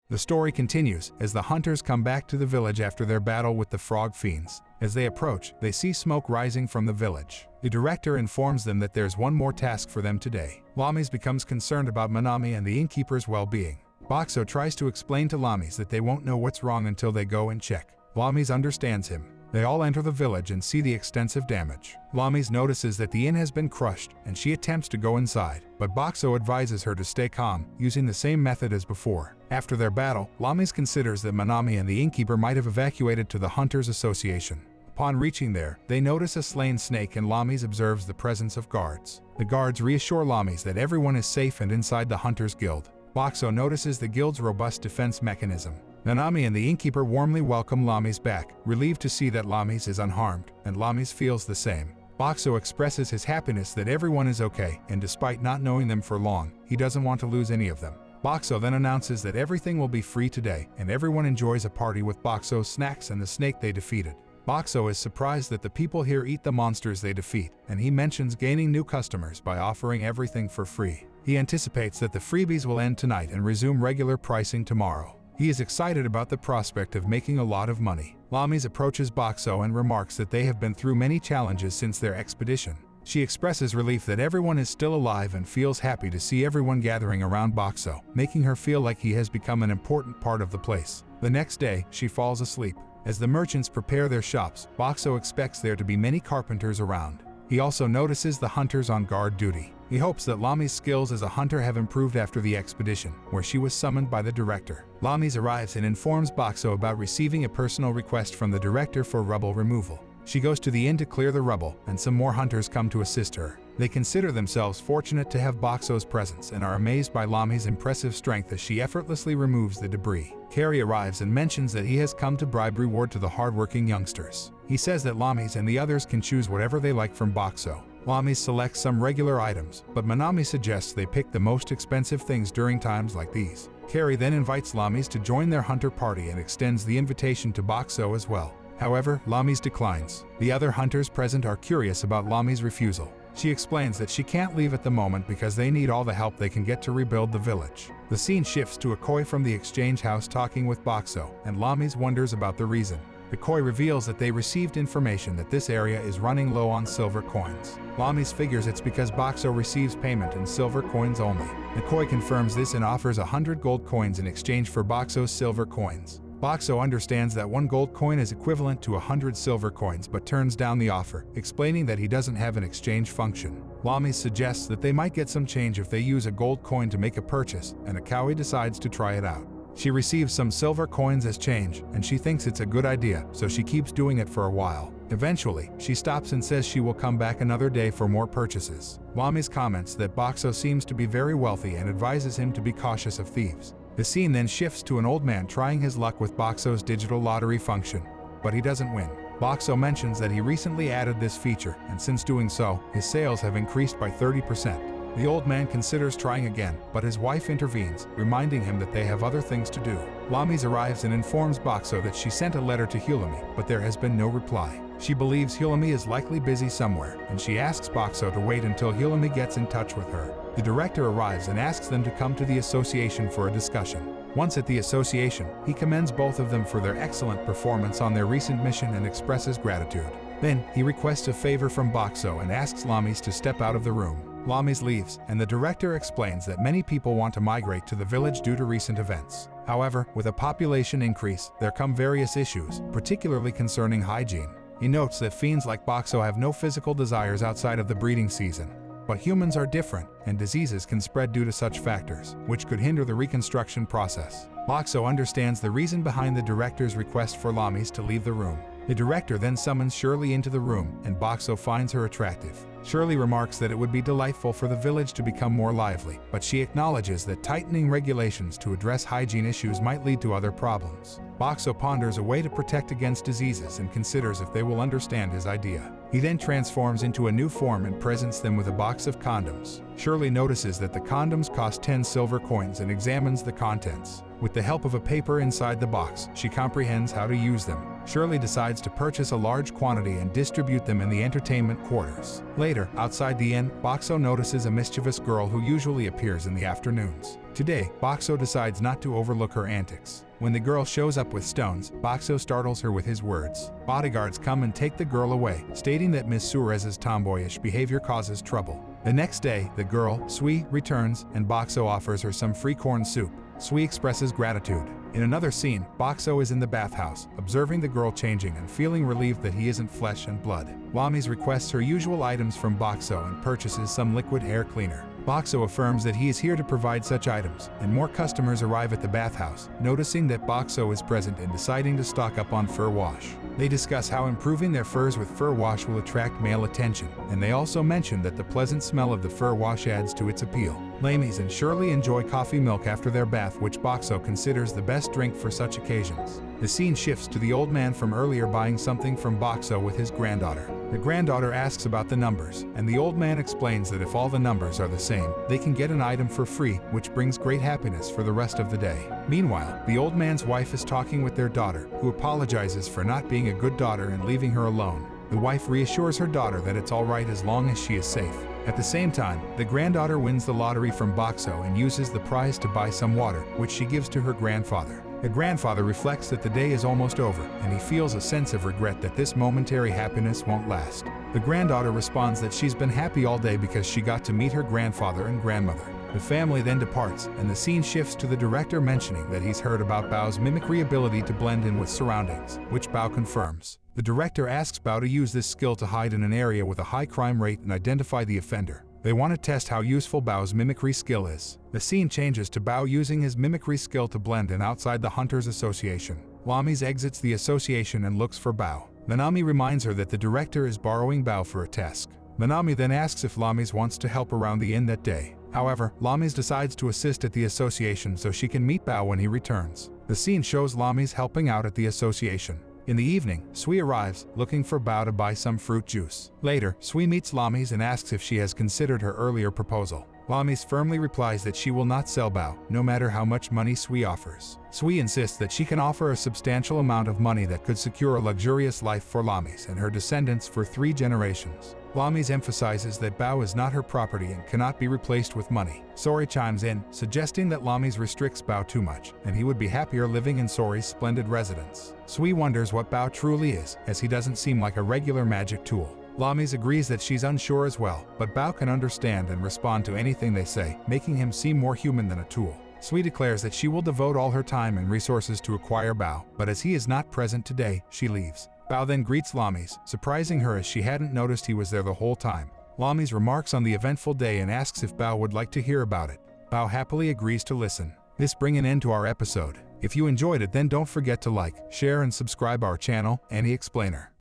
The story continues as the hunters come back to the village after their battle with the frog fiends. As they approach, they see smoke rising from the village. The director informs them that there's one more task for them today. Lamis becomes concerned about Manami and the innkeeper's well-being. Boxo tries to explain to Lamis that they won't know what's wrong until they go and check. Lamis understands him. They all enter the village and see the extensive damage. Lamis notices that the inn has been crushed, and she attempts to go inside, but Boxo advises her to stay calm, using the same method as before. After their battle, Lamis considers that Manami and the innkeeper might have evacuated to the Hunters Association. Upon reaching there, they notice a slain snake and Lamis observes the presence of guards. The guards reassure Lamis that everyone is safe and inside the Hunters Guild. Boxo notices the guild's robust defense mechanism. Nanami and the innkeeper warmly welcome Lamis back, relieved to see that Lamis is unharmed, and Lamis feels the same. Boxo expresses his happiness that everyone is okay, and despite not knowing them for long, he doesn't want to lose any of them. Boxo then announces that everything will be free today, and everyone enjoys a party with Boxo's snacks and the snake they defeated. Boxo is surprised that the people here eat the monsters they defeat, and he mentions gaining new customers by offering everything for free. He anticipates that the freebies will end tonight and resume regular pricing tomorrow. He is excited about the prospect of making a lot of money. Lamis approaches Boxo and remarks that they have been through many challenges since their expedition. She expresses relief that everyone is still alive and feels happy to see everyone gathering around Boxo, making her feel like he has become an important part of the place. The next day, she falls asleep. As the merchants prepare their shops, Boxo expects there to be many carpenters around. He also notices the hunters on guard duty. He hopes that Lami's skills as a hunter have improved after the expedition, where she was summoned by the director. Lamis arrives and informs Boxo about receiving a personal request from the director for rubble removal. She goes to the inn to clear the rubble, and some more hunters come to assist her. They consider themselves fortunate to have Boxo's presence and are amazed by Lami's impressive strength as she effortlessly removes the debris. Carrie arrives and mentions that he has come to bribe reward to the hardworking youngsters. He says that Lamis and the others can choose whatever they like from Boxo. Lamis selects some regular items, but Manami suggests they pick the most expensive things during times like these. Carrie then invites Lamis to join their hunter party and extends the invitation to Boxo as well. However, Lamis declines. The other hunters present are curious about Lamis' refusal. She explains that she can't leave at the moment because they need all the help they can get to rebuild the village. The scene shifts to a koi from the exchange house talking with Boxo, and Lamis wonders about the reason. The koi reveals that they received information that this area is running low on silver coins. Lamis figures it's because Boxo receives payment in silver coins only. The koi confirms this and offers 100 gold coins in exchange for Boxo's silver coins. Boxo understands that 1 gold coin is equivalent to 100 silver coins but turns down the offer, explaining that he doesn't have an exchange function. Lamis suggests that they might get some change if they use a gold coin to make a purchase, and Akawi decides to try it out. She receives some silver coins as change, and she thinks it's a good idea, so she keeps doing it for a while. Eventually, she stops and says she will come back another day for more purchases. Lamis comments that Boxo seems to be very wealthy and advises him to be cautious of thieves. The scene then shifts to an old man trying his luck with Boxo's digital lottery function, but he doesn't win. Boxo mentions that he recently added this feature, and since doing so, his sales have increased by 30%. The old man considers trying again, but his wife intervenes, reminding him that they have other things to do. Lamis arrives and informs Boxo that she sent a letter to Hulami, but there has been no reply. She believes Hulami is likely busy somewhere, and she asks Boxo to wait until Hulami gets in touch with her. The director arrives and asks them to come to the association for a discussion. Once at the association, he commends both of them for their excellent performance on their recent mission and expresses gratitude. Then, he requests a favor from Boxo and asks Lamis to step out of the room. Lamis leaves, and the director explains that many people want to migrate to the village due to recent events. However, with a population increase, there come various issues, particularly concerning hygiene. He notes that fiends like Boxo have no physical desires outside of the breeding season. But humans are different, and diseases can spread due to such factors, which could hinder the reconstruction process. Boxo understands the reason behind the director's request for Lamis to leave the room. The director then summons Shirley into the room, and Boxo finds her attractive. Shirley remarks that it would be delightful for the village to become more lively, but she acknowledges that tightening regulations to address hygiene issues might lead to other problems. Boxo ponders a way to protect against diseases and considers if they will understand his idea. He then transforms into a new form and presents them with a box of condoms. Shirley notices that the condoms cost 10 silver coins and examines the contents. With the help of a paper inside the box, she comprehends how to use them. Shirley decides to purchase a large quantity and distribute them in the entertainment quarters. Later, Later, outside the inn, Boxo notices a mischievous girl who usually appears in the afternoons. Today, Boxo decides not to overlook her antics. When the girl shows up with stones, Boxo startles her with his words. Bodyguards come and take the girl away, stating that Ms. Suarez's tomboyish behavior causes trouble. The next day, the girl, Sui, returns, and Boxo offers her some free corn soup. Sui expresses gratitude. In another scene, Boxo is in the bathhouse, observing the girl changing and feeling relieved that he isn't flesh and blood. Lamis requests her usual items from Boxo and purchases some liquid hair cleaner. Boxo affirms that he is here to provide such items, and more customers arrive at the bathhouse, noticing that Boxo is present and deciding to stock up on fur wash. They discuss how improving their furs with fur wash will attract male attention, and they also mention that the pleasant smell of the fur wash adds to its appeal. Lamis and Shirley enjoy coffee milk after their bath, which Boxo considers the best drink for such occasions. The scene shifts to the old man from earlier buying something from Boxo with his granddaughter. The granddaughter asks about the numbers, and the old man explains that if all the numbers are the same, they can get an item for free, which brings great happiness for the rest of the day. Meanwhile, the old man's wife is talking with their daughter, who apologizes for not being a good daughter and leaving her alone. The wife reassures her daughter that it's all right as long as she is safe. At the same time, the granddaughter wins the lottery from Boxo and uses the prize to buy some water, which she gives to her grandfather. The grandfather reflects that the day is almost over, and he feels a sense of regret that this momentary happiness won't last. The granddaughter responds that she's been happy all day because she got to meet her grandfather and grandmother. The family then departs, and the scene shifts to the director mentioning that he's heard about Bao's mimicry ability to blend in with surroundings, which Bao confirms. The director asks Bao to use this skill to hide in an area with a high crime rate and identify the offender. They want to test how useful Bao's mimicry skill is. The scene changes to Bao using his mimicry skill to blend in outside the Hunters Association. Lamis exits the association and looks for Bao. Nanami reminds her that the director is borrowing Bao for a task. Nanami then asks if Lamis wants to help around the inn that day. However, Lamis decides to assist at the association so she can meet Bao when he returns. The scene shows Lamis helping out at the association. In the evening, Sui arrives, looking for Bao to buy some fruit juice. Later, Sui meets Lamis and asks if she has considered her earlier proposal. Lamis firmly replies that she will not sell Bao, no matter how much money Sui offers. Sui insists that she can offer a substantial amount of money that could secure a luxurious life for Lamis and her descendants for 3 generations. Lamis emphasizes that Bao is not her property and cannot be replaced with money. Sori chimes in, suggesting that Lamis restricts Bao too much, and he would be happier living in Sori's splendid residence. Sui wonders what Bao truly is, as he doesn't seem like a regular magic tool. Lamis agrees that she's unsure as well, but Bao can understand and respond to anything they say, making him seem more human than a tool. Sui declares that she will devote all her time and resources to acquire Bao, but as he is not present today, she leaves. Bao then greets Lamis, surprising her as she hadn't noticed he was there the whole time. Lamis remarks on the eventful day and asks if Bao would like to hear about it. Bao happily agrees to listen. This brings an end to our episode. If you enjoyed it, then don't forget to like, share and subscribe our channel, Ani Explainer.